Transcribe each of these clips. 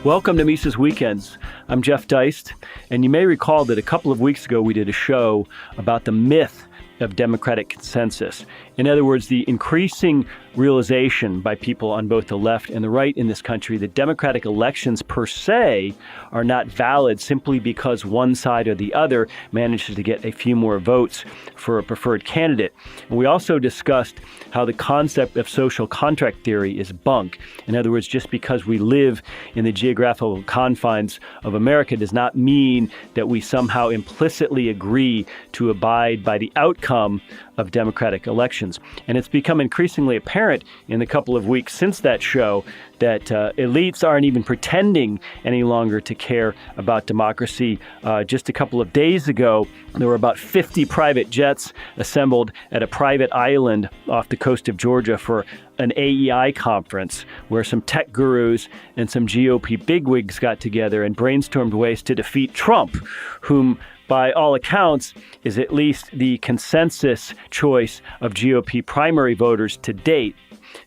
Welcome to Mises Weekends. I'm Jeff Deist, and you may recall that a couple of weeks ago we did a show about the myth of democratic consensus. In other words, the increasing realization by people on both the left and the right in this country that democratic elections per se are not valid simply because one side or the other manages to get a few more votes for a preferred candidate. And we also discussed how the concept of social contract theory is bunk. In other words, just because we live in the geographical confines of America does not mean that we somehow implicitly agree to abide by the outcome of democratic elections. And it's become increasingly apparent in the couple of weeks since that show that elites aren't even pretending any longer to care about democracy. Just a couple of days ago, there were about 50 private jets assembled at a private island off the coast of Georgia for an AEI conference where some tech gurus and some GOP bigwigs got together and brainstormed ways to defeat Trump, whom by all accounts, is at least the consensus choice of GOP primary voters to date.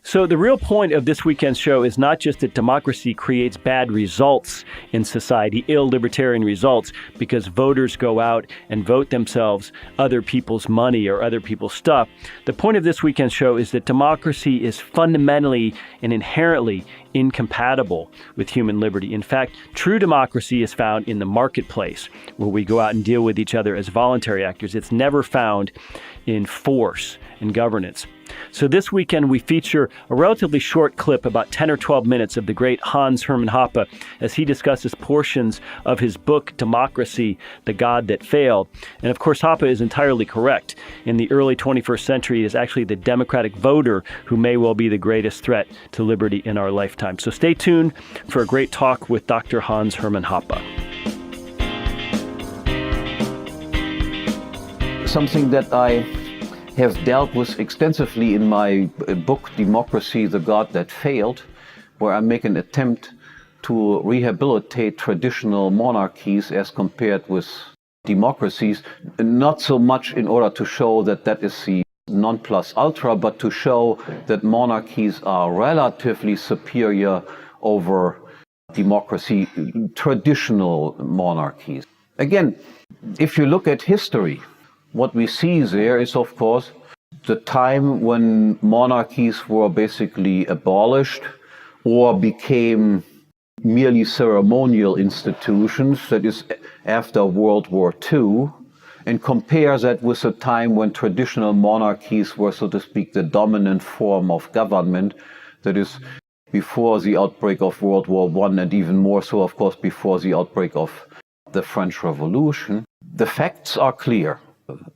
So the real point of this weekend's show is not just that democracy creates bad results in society, ill libertarian results, because voters go out and vote themselves other people's money or other people's stuff. The point of this weekend's show is that democracy is fundamentally and inherently incompatible with human liberty. In fact, true democracy is found in the marketplace, where we go out and deal with each other as voluntary actors. It's never found in force and governance. So this weekend, we feature a relatively short clip, about 10 or 12 minutes, of the great Hans-Hermann Hoppe as he discusses portions of his book, Democracy, the God That Failed. And of course, Hoppe is entirely correct. In the early 21st century, it is actually the democratic voter who may well be the greatest threat to liberty in our lifetime. So stay tuned for a great talk with Dr. Hans-Hermann Hoppe. Something that I have dealt with extensively in my book, Democracy, the God That Failed, where I make an attempt to rehabilitate traditional monarchies as compared with democracies, not so much in order to show that that is the non plus ultra, but to show that monarchies are relatively superior over democracy, traditional monarchies. Again, if you look at history, what we see there is, of course, the time when monarchies were basically abolished or became merely ceremonial institutions, that is, after World War II, and compare that with a time when traditional monarchies were, so to speak, the dominant form of government, that is, before the outbreak of World War I, and even more so, of course, before the outbreak of the French Revolution. The facts are clear.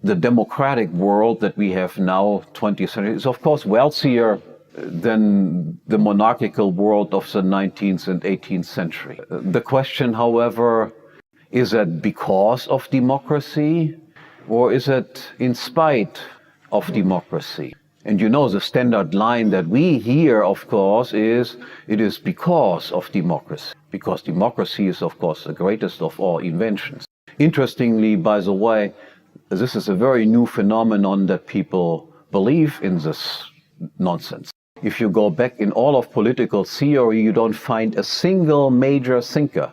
The democratic world that we have now, 20th century, is of course wealthier than the monarchical world of the 19th and 18th century. The question, however, is that because of democracy, or is it in spite of democracy? And you know, the standard line that we hear, of course, is it is because of democracy. Because democracy is, of course, the greatest of all inventions. Interestingly, by the way, this is a very new phenomenon that people believe in this nonsense. If you go back in all of political theory, you don't find a single major thinker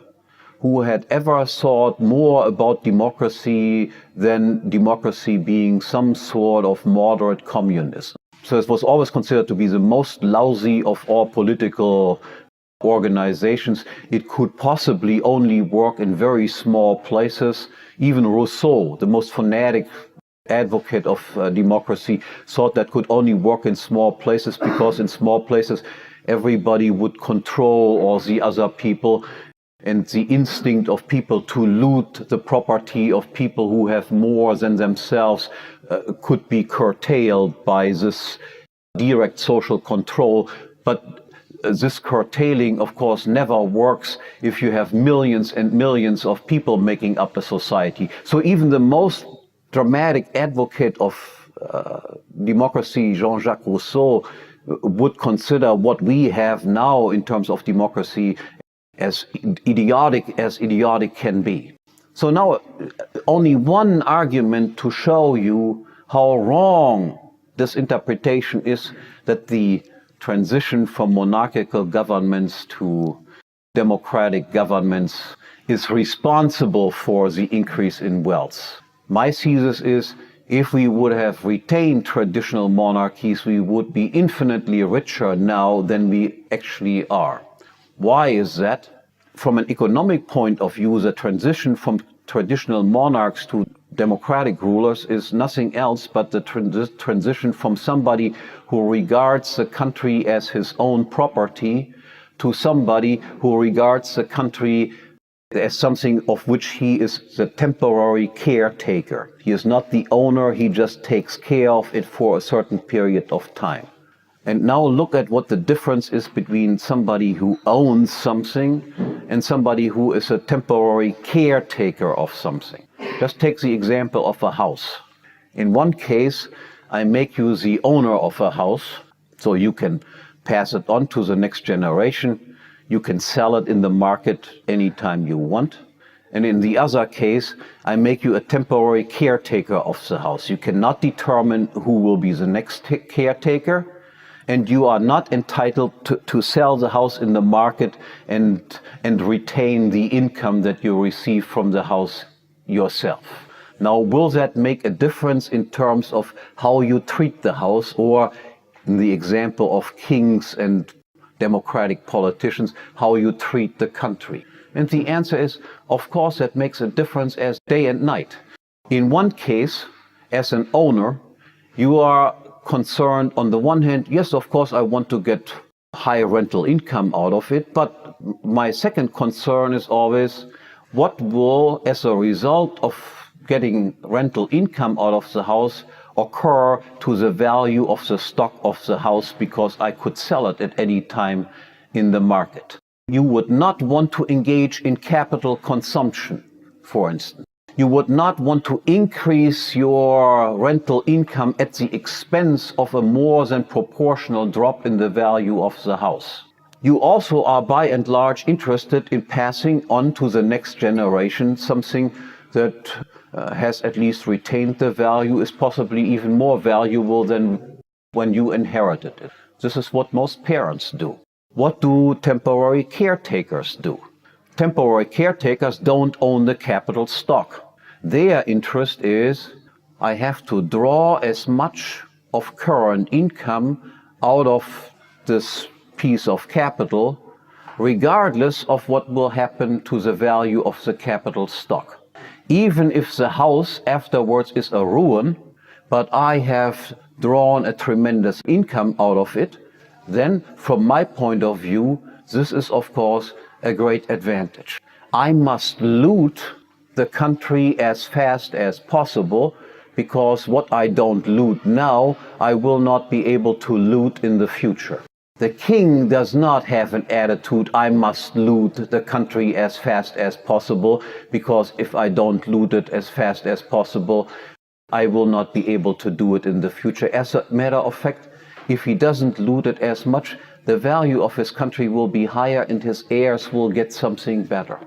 who had ever thought more about democracy than democracy being some sort of moderate communism. So it was always considered to be the most lousy of all political organizations. It could possibly only work in very small places. Even Rousseau, the most fanatic advocate of democracy, thought that could only work in small places because in small places everybody would control all the other people, and the instinct of people to loot the property of people who have more than themselves could be curtailed by this direct social control. But this curtailing, of course, never works if you have millions and millions of people making up a society. So even the most dramatic advocate of democracy, Jean-Jacques Rousseau, would consider what we have now in terms of democracy as idiotic can be. So now only one argument to show you how wrong this interpretation is, that the transition from monarchical governments to democratic governments is responsible for the increase in wealth. My thesis is, if we would have retained traditional monarchies, we would be infinitely richer now than we actually are. Why is that? From an economic point of view, the transition from traditional monarchs to democratic rulers is nothing else but the transition from somebody who regards the country as his own property to somebody who regards the country as something of which he is the temporary caretaker. He is not the owner, he just takes care of it for a certain period of time. And now look at what the difference is between somebody who owns something and somebody who is a temporary caretaker of something. Just take the example of a house. In one case, I make you the owner of a house, so you can pass it on to the next generation. You can sell it in the market anytime you want. And in the other case, I make you a temporary caretaker of the house. You cannot determine who will be the next caretaker, and you are not entitled to sell the house in the market and retain the income that you receive from the house yourself. Now, will that make a difference in terms of how you treat the house, or in the example of kings and democratic politicians, how you treat the country? And the answer is, of course, that makes a difference as day and night. In one case, as an owner, you are concerned on the one hand, yes, of course, I want to get high rental income out of it, but my second concern is always, what will, as a result of getting rental income out of the house, occur to the value of the stock of the house, because I could sell it at any time in the market. You would not want to engage in capital consumption, for instance. You would not want to increase your rental income at the expense of a more than proportional drop in the value of the house. You also are by and large interested in passing on to the next generation something that has at least retained the value, is possibly even more valuable than when you inherited it. This is what most parents do. What do temporary caretakers do? Temporary caretakers don't own the capital stock. Their interest is, I have to draw as much of current income out of this piece of capital, regardless of what will happen to the value of the capital stock. Even if the house afterwards is a ruin, but I have drawn a tremendous income out of it, then from my point of view, this is of course a great advantage. I must loot the country as fast as possible, because what I don't loot now, I will not be able to loot in the future. The king does not have an attitude, I must loot the country as fast as possible, because if I don't loot it as fast as possible, I will not be able to do it in the future. As a matter of fact, if he doesn't loot it as much, the value of his country will be higher and his heirs will get something better.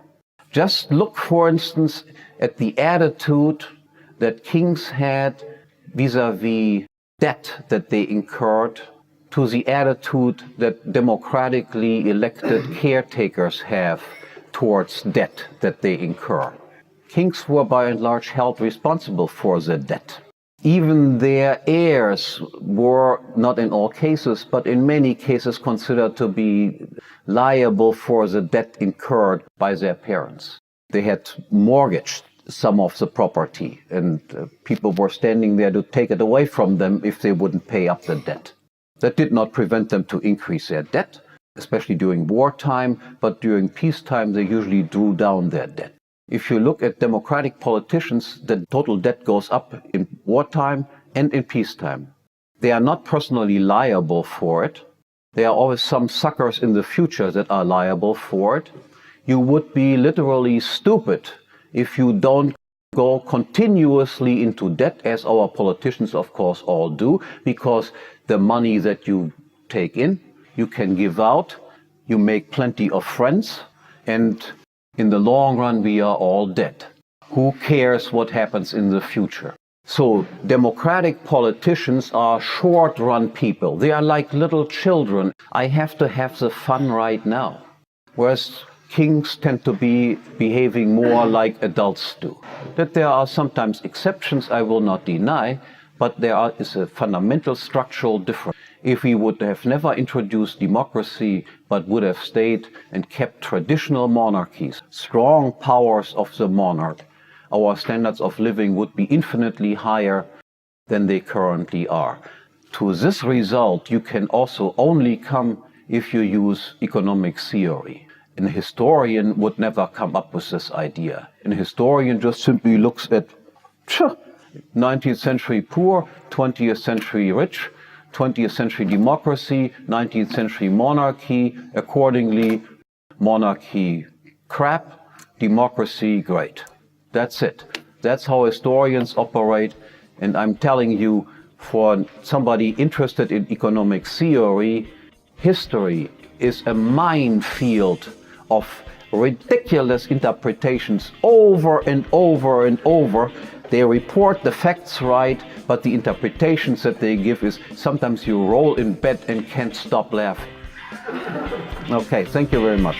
Just look, for instance, at the attitude that kings had vis-à-vis debt that they incurred, to the attitude that democratically elected caretakers have towards debt that they incur. Kings were by and large held responsible for the debt. Even their heirs were, not in all cases, but in many cases, considered to be liable for the debt incurred by their parents. They had mortgaged some of the property, and people were standing there to take it away from them if they wouldn't pay up the debt. That did not prevent them to increase their debt, especially during wartime, but during peacetime they usually drew down their debt. If you look at democratic politicians, the total debt goes up in wartime and in peacetime. They are not personally liable for it. There are always some suckers in the future that are liable for it. You would be literally stupid if you don't go continuously into debt, as our politicians of course all do, because the money that you take in, you can give out, you make plenty of friends, and in the long run we are all dead. Who cares what happens in the future? So democratic politicians are short-run people. They are like little children. I have to have the fun right now. Whereas kings tend to be behaving more like adults do. That there are sometimes exceptions, I will not deny, but there is a fundamental structural difference. If we would have never introduced democracy, but would have stayed and kept traditional monarchies, strong powers of the monarch, our standards of living would be infinitely higher than they currently are. To this result, you can also only come if you use economic theory. An historian would never come up with this idea. An historian just simply looks at 19th century poor, 20th century rich, 20th century democracy, 19th century monarchy, accordingly, monarchy crap, democracy great. That's it. That's how historians operate, and I'm telling you, for somebody interested in economic theory, history is a minefield of ridiculous interpretations over and over and over. They report the facts right, but the interpretations that they give is sometimes you roll in bed and can't stop laughing. Okay, thank you very much.